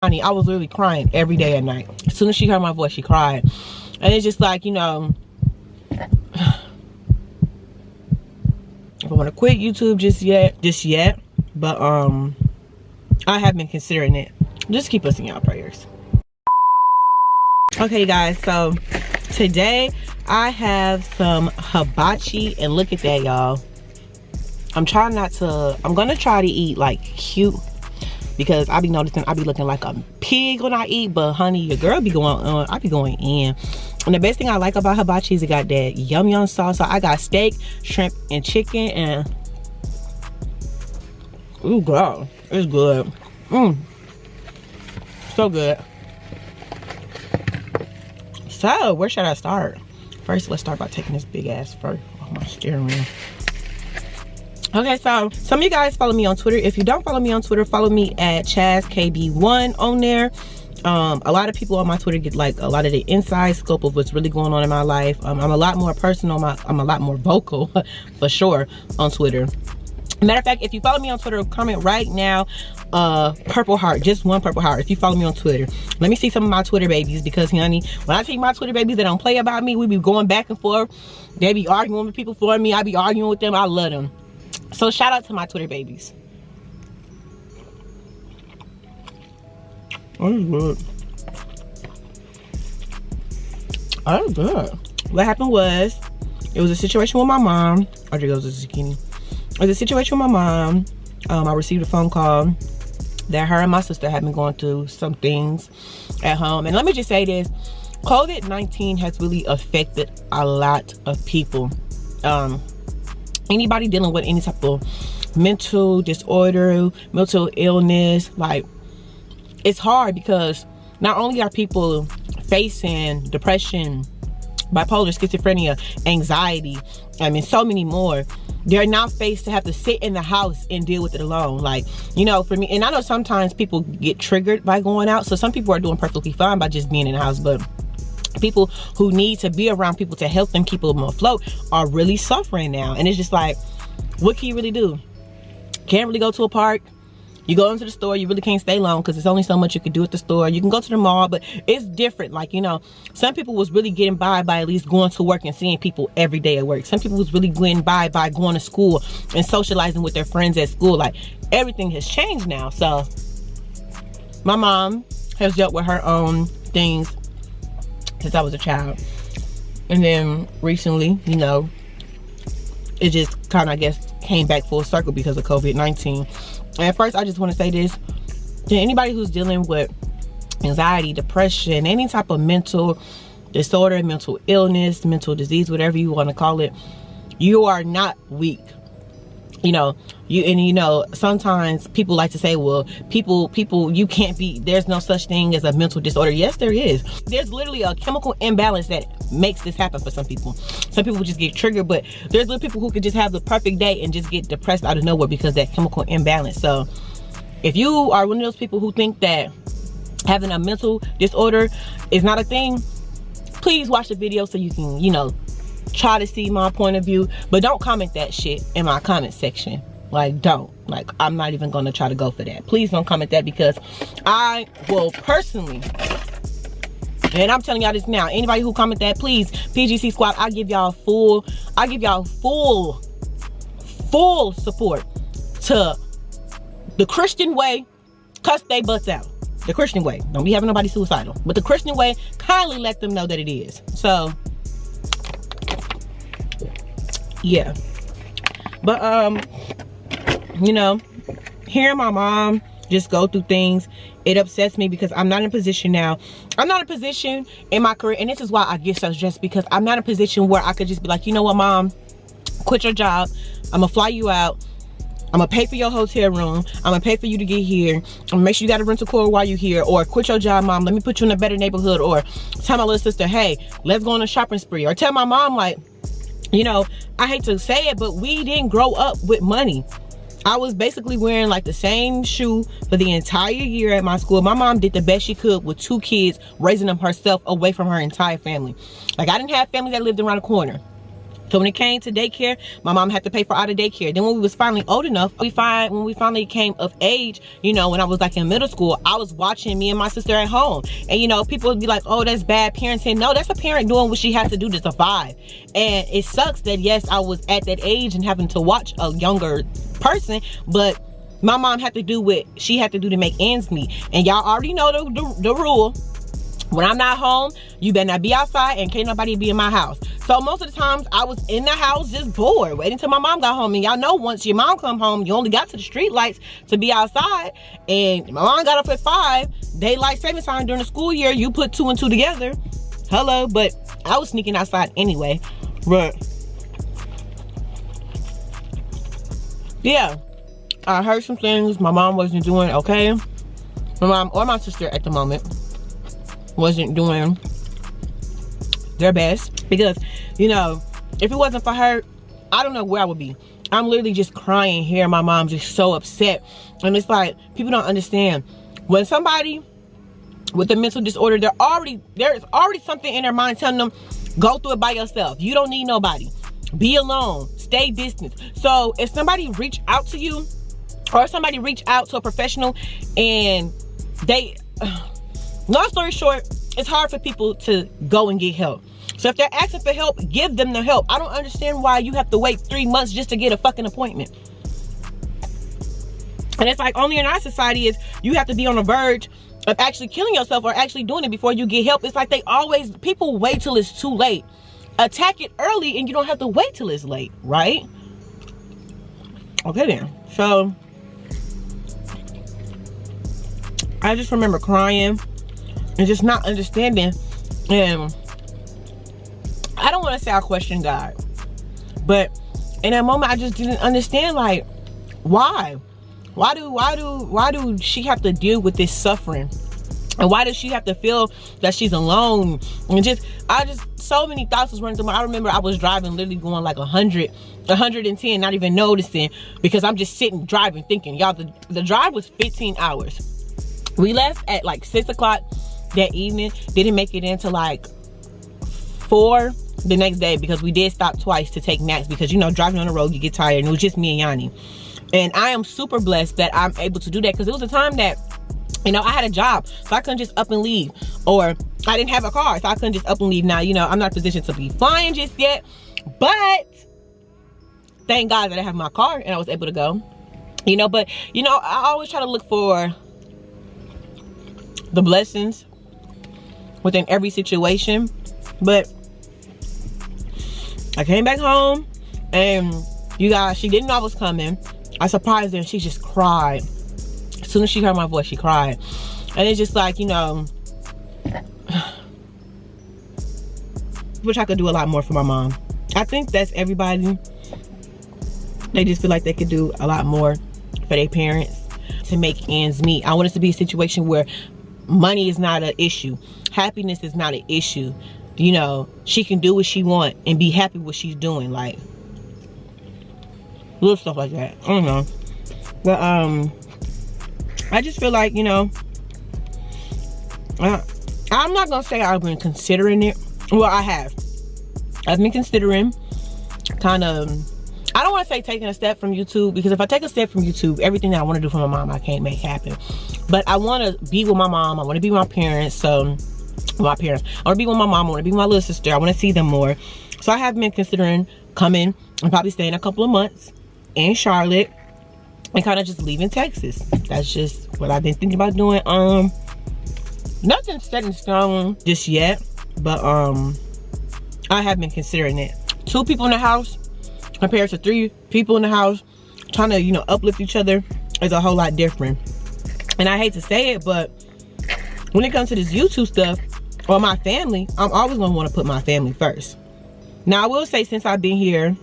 Honey, I was literally crying every day at night. As soon as she heard my voice, she cried. And it's just like, you know, if I want to quit YouTube just yet, but I have been considering it. Just keep us in y'all prayers. Okay guys, so today I have some hibachi, and look at that, y'all. I'm gonna try to eat like cute, because I be noticing I be looking like a pig when I eat, but honey, your girl be going on, I be going in. And the best thing I like about hibachi is it got that yum sauce. So I got steak, shrimp, and chicken, and ooh girl, it's good. So good. So where should I start? First, let's start by taking this big ass fur off my steering wheel. Okay, so some of you guys follow me on Twitter. If you don't follow me on Twitter, follow me at ChazKB1 on there. A lot of people on my Twitter get like a lot of the inside scope of what's really going on in my life. I'm a lot more personal. I'm a lot more vocal for sure on Twitter. Matter of fact, if you follow me on Twitter, comment right now purple heart, just one purple heart if you follow me on Twitter. Let me see some of my Twitter babies, because honey, when I take my Twitter babies that don't play about me, we be going back and forth. They be arguing with people for me, I be arguing with them. I love them. So shout out to my Twitter babies. Oh, it's good. Oh, it's good. What happened was, it was a situation with my mom. Oh, there goes the zucchini. It was a situation with my mom. I received a phone call that her and my sister had been going through some things at home. And let me just say this, COVID-19 has really affected a lot of people. Anybody dealing with any type of mental disorder, mental illness, like, it's hard, because not only are people facing depression, bipolar, schizophrenia, anxiety, I mean so many more, they're now faced to have to sit in the house and deal with it alone. Like, you know, for me, and I know sometimes people get triggered by going out, so some people are doing perfectly fine by just being in the house, but people who need to be around people to help them keep them afloat are really suffering now. And it's just like, what can you really do? Can't really go to a park. You go into the store, you really can't stay long because there's only so much you can do at the store. You can go to the mall, but it's different. Like, you know, some people was really getting by at least going to work and seeing people every day at work. Some people was really getting by going to school and socializing with their friends at school. Like, everything has changed now. So my mom has dealt with her own things since I was a child. And then recently, you know, it just kind of, I guess, came back full circle because of COVID-19. And at first, I just want to say this to anybody who's dealing with anxiety, depression, any type of mental disorder, mental illness, mental disease, whatever you want to call it, you are not weak. You know, sometimes people like to say, well, people, you can't be, there's no such thing as a mental disorder. Yes, there is. There's literally a chemical imbalance that makes this happen for some people. Some people just get triggered, but there's little people who could just have the perfect day and just get depressed out of nowhere because of that chemical imbalance. So if you are one of those people who think that having a mental disorder is not a thing, please watch the video so you can, you know, try to see my point of view, but don't comment that shit in my comment section. Like, don't. Like, I'm not even gonna try to go for that. Please don't comment that, because I will personally, and I'm telling y'all this now, anybody who comment that, please, PGC Squad, I give y'all full support to the Christian way. Cuss they butts out. The Christian way. Don't be having nobody suicidal, but the Christian way, kindly let them know that it is. So yeah, but you know, hearing my mom just go through things, it upsets me, because I'm not in a position now. I'm not in a position in my career, and this is why I get so stressed, because I'm not in a position where I could just be like, you know what, mom, quit your job, I'm gonna fly you out, I'm gonna pay for your hotel room, I'm gonna pay for you to get here, I'm gonna make sure you got a rental car while you're here, or quit your job, mom, let me put you in a better neighborhood, or tell my little sister, hey, let's go on a shopping spree, or tell my mom, like, you know, I hate to say it, but we didn't grow up with money. I was basically wearing like the same shoe for the entire year at my school. My mom did the best she could with 2 kids, raising them herself away from her entire family. Like, I didn't have family that lived around the corner. So when it came to daycare, my mom had to pay for out of daycare. Then when we was finally old enough, when we finally came of age, you know, when I was like in middle school, I was watching me and my sister at home. And you know, people would be like, oh, that's bad parenting. No, that's a parent doing what she has to do to survive. And it sucks that yes, I was at that age and having to watch a younger person, but my mom had to do what she had to do to make ends meet. And y'all already know the rule. When I'm not home, you better not be outside and can't nobody be in my house. So most of the times I was in the house just bored, waiting till my mom got home. And y'all know once your mom come home, you only got to the street lights to be outside. And my mom got up at 5, daylight savings time during the school year. You put 2 and 2 together. Hello, but I was sneaking outside anyway. But yeah, I heard some things my mom wasn't doing okay. My mom or my sister at the moment wasn't doing their best, because you know, if it wasn't for her, I don't know where I would be. I'm literally just crying here. My mom's just so upset. And it's like, people don't understand, when somebody with a mental disorder, there's already something in their mind telling them, go through it by yourself. You don't need nobody. Be alone. Stay distant. So if somebody reach out to you, or somebody reach out to a professional and they long story short, it's hard for people to go and get help. So if they're asking for help, give them the help. I don't understand why you have to wait 3 months just to get a fucking appointment. And it's like, only in our society is you have to be on the verge of actually killing yourself or actually doing it before you get help. It's like people wait till it's too late. Attack it early and you don't have to wait till it's late, right? Okay then. So I just remember crying and just not understanding. And I don't want to say I questioned God, but in that moment I just didn't understand, like, why do she have to deal with this suffering, and why does she have to feel that she's alone? And so many thoughts was running through my. I remember I was driving, literally going like 100, 110, not even noticing, because I'm just sitting driving thinking, y'all, the drive was 15 hours. We left at like 6 o'clock that evening, didn't make it into like 4 the next day, because we did stop twice to take naps, because you know, driving on the road you get tired, and it was just me and Yanni. And I am super blessed that I'm able to do that, because it was a time that, you know, I had a job, so I couldn't just up and leave, or I didn't have a car, so I couldn't just up and leave. Now, you know, I'm not in a position to be flying just yet, but thank God that I have my car and I was able to go, you know. But you know, I always try to look for the blessings within every situation. But I came back home, and you guys, she didn't know I was coming. I surprised her, and she just cried. As soon as she heard my voice, she cried. And it's just like, you know, wish I could do a lot more for my mom. I think that's everybody. They just feel like they could do a lot more for their parents to make ends meet. I want it to be a situation where money is not an issue. Happiness is not an issue. You know, she can do what she wants and be happy with what she's doing. Like, little stuff like that. I don't know. But, I just feel like, you know, I'm not going to say I've been considering it. Well, I have. I've been considering kind of, I don't want to say taking a step from YouTube, because if I take a step from YouTube, everything that I want to do for my mom, I can't make happen. But I want to be with my mom. I want to be with my parents. So, I want to be with my mom. I want to be with my little sister. I want to see them more. So I have been considering coming and probably staying a couple of months in Charlotte and kind of just leaving Texas. That's just what I've been thinking about doing. Nothing set in stone just yet, but I have been considering it. 2 people in the house compared to 3 people in the house, trying to, you know, uplift each other is a whole lot different. And I hate to say it, but when it comes to this YouTube stuff or my family, I'm always gonna want to put my family first. Now I will say, since I've been here,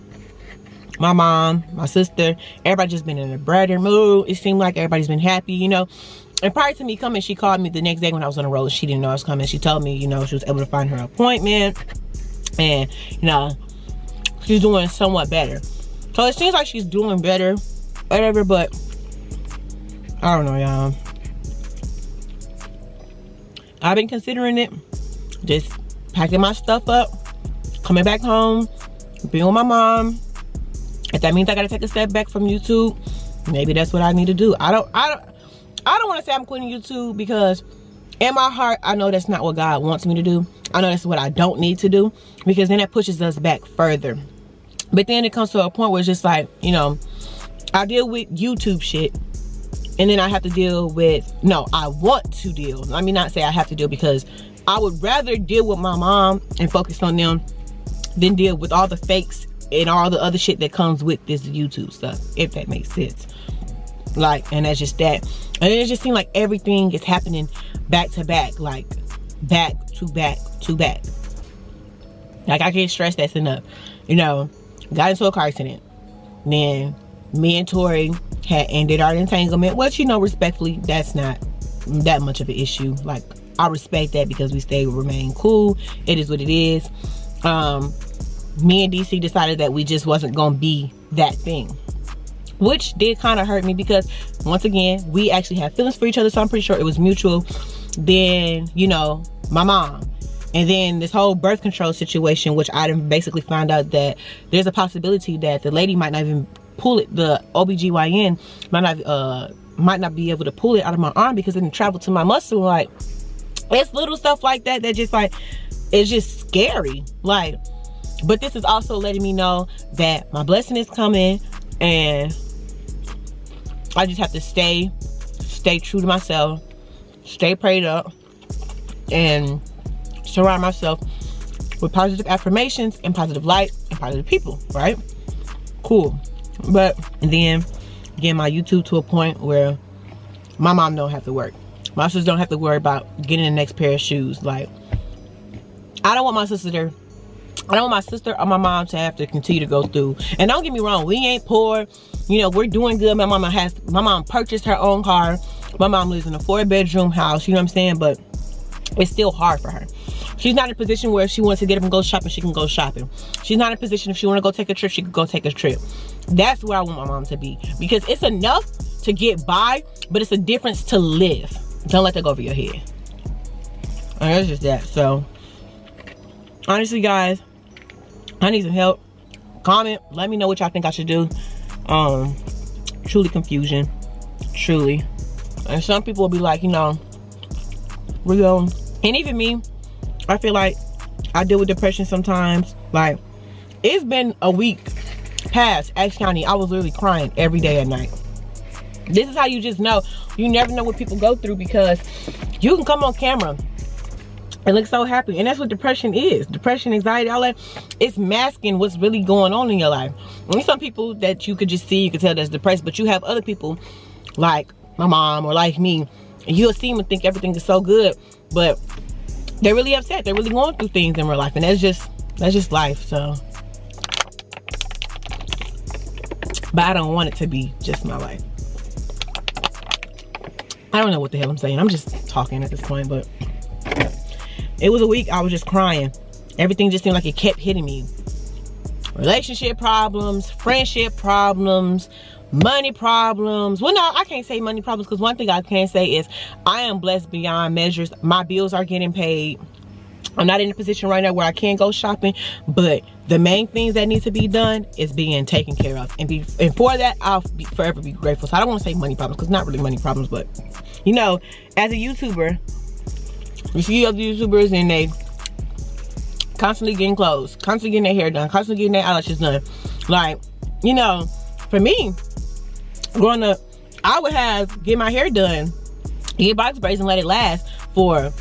my mom, my sister, everybody just been in a brighter mood. It seemed like everybody's been happy, you know. And prior to me coming, she called me the next day when I was on the road. She didn't know I was coming. She told me, you know, she was able to find her appointment, and you know, she's doing somewhat better. So it seems like she's doing better, whatever. But I don't know, y'all. I've been considering it, just packing my stuff up, coming back home, being with my mom. If that means I gotta take a step back from YouTube, maybe that's what I need to do. I don't want to say I'm quitting YouTube, because in my heart I know that's not what God wants me to do. I know that's what I don't need to do, because then that pushes us back further. But then it comes to a point where it's just like, you know, I deal with YouTube shit, and then I have to deal with, no, I want to deal, let me not say I have to deal, because I would rather deal with my mom and focus on them than deal with all the fakes and all the other shit that comes with this YouTube stuff, if that makes sense. Like, and that's just that. And it just seems like everything is happening back to back, like back to back to back. Like, I can't stress that enough. You know, got into a car accident. Then me and Tori had ended our entanglement, which, you know, respectfully, that's not that much of an issue. Like, I respect that, because we remain cool. It is what it is. Me and DC decided that we just wasn't gonna be that thing, which did kind of hurt me, because once again, we actually have feelings for each other, so I'm pretty sure it was mutual. Then, you know, my mom, and then this whole birth control situation, which I didn't basically find out that there's a possibility that the lady might not even pull it, the OBGYN might not be able to pull it out of my arm, because it didn't travel to my muscle. Like, it's little stuff like that that just, like, it's just scary. Like, but this is also letting me know that my blessing is coming, and I just have to stay true to myself, stay prayed up, and surround myself with positive affirmations and positive light and positive people, right? Cool. But, and then getting my YouTube to a point where my mom don't have to work. My sisters don't have to worry about getting the next pair of shoes. Like, I don't want my sister or my mom to have to continue to go through. And don't get me wrong, we ain't poor. You know, we're doing good. My mom purchased her own car. My mom lives in a 4-bedroom house, you know what I'm saying? But it's still hard for her. She's not in a position where if she wants to get up and go shopping, she can go shopping. She's not in a position if she want to go take a trip, she can go take a trip. That's where I want my mom to be. Because it's enough to get by, but it's a difference to live. Don't let that go over your head. And that's just that. So, honestly, guys, I need some help. Comment, let me know what y'all think I should do. Truly confusion. Truly. And some people will be like, you know, real. And even me, I feel like I deal with depression sometimes. Like, it's been a week past Axe County. I was literally crying every day at night. This is how you just know. You never know what people go through, because you can come on camera and look so happy. And that's what depression is. Depression, anxiety, all that. It's masking what's really going on in your life. And some people that you could just see, you could tell that's depressed. But you have other people like my mom or like me, and you'll see them and think everything is so good. But they're really upset. They're really going through things in real life. And that's just life. So, but I don't want it to be just my life. I don't know what the hell I'm saying. I'm just talking at this point, but it was a week I was just crying. Everything just seemed like it kept hitting me. Relationship problems, friendship problems, money problems. Well, no, I can't say money problems, because one thing I can say is I am blessed beyond measures. My bills are getting paid. I'm not in a position right now where I can go shopping, but the main things that need to be done is being taken care of. And for that, I'll forever be grateful. So I don't want to say money problems, because not really money problems, but, you know, as a YouTuber, you see other YouTubers and they constantly getting clothes, constantly getting their hair done, constantly getting their eyelashes done. Like, you know, for me, growing up, I would get my hair done, get box braids, and let it last for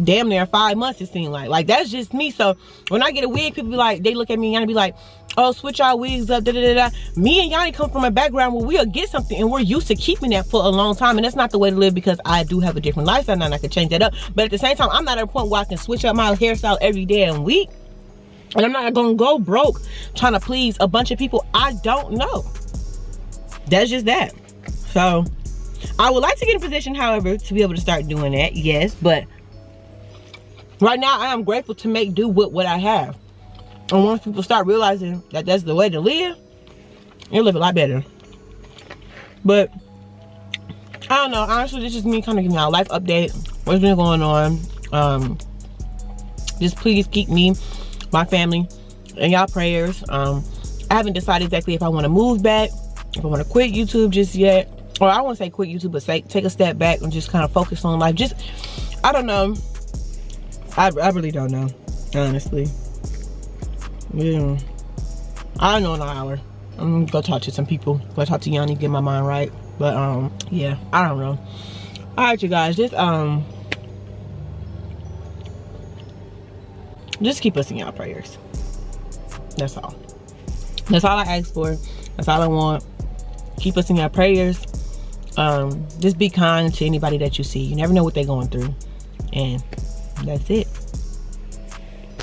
damn near 5 months, it seemed like. Like, that's just me. So when I get a wig, people be like, they look at me and Yanni be like, oh, switch our wigs up, da da da da. Me and Yanni come from a background where we'll get something and we're used to keeping that for a long time, and that's not the way to live, because I do have a different lifestyle now and I can change that up. But at the same time, I'm not at a point where I can switch up my hairstyle every damn week, and I'm not gonna go broke trying to please a bunch of people I don't know. That's just that. So I would like to get in a position, however, to be able to start doing that, yes, but right now I am grateful to make do with what I have. And once people start realizing that that's the way to live, you'll live a lot better. But I don't know, honestly, this is me kind of giving y'all a life update, what's been going on. Just please keep me, my family, in y'all prayers. I haven't decided exactly if I want to move back, if I want to quit YouTube just yet, or I won't say quit YouTube, but say take a step back and just kind of focus on life. Just, I don't know. I really don't know, honestly. Yeah, I don't know in an hour. I'm gonna go talk to some people. Go talk to Yanni, get my mind right. But yeah, I don't know. All right, you guys, just keep us in y'all prayers. That's all. That's all I ask for. That's all I want. Keep us in your prayers. Just be kind to anybody that you see. You never know what they're going through. And that's it.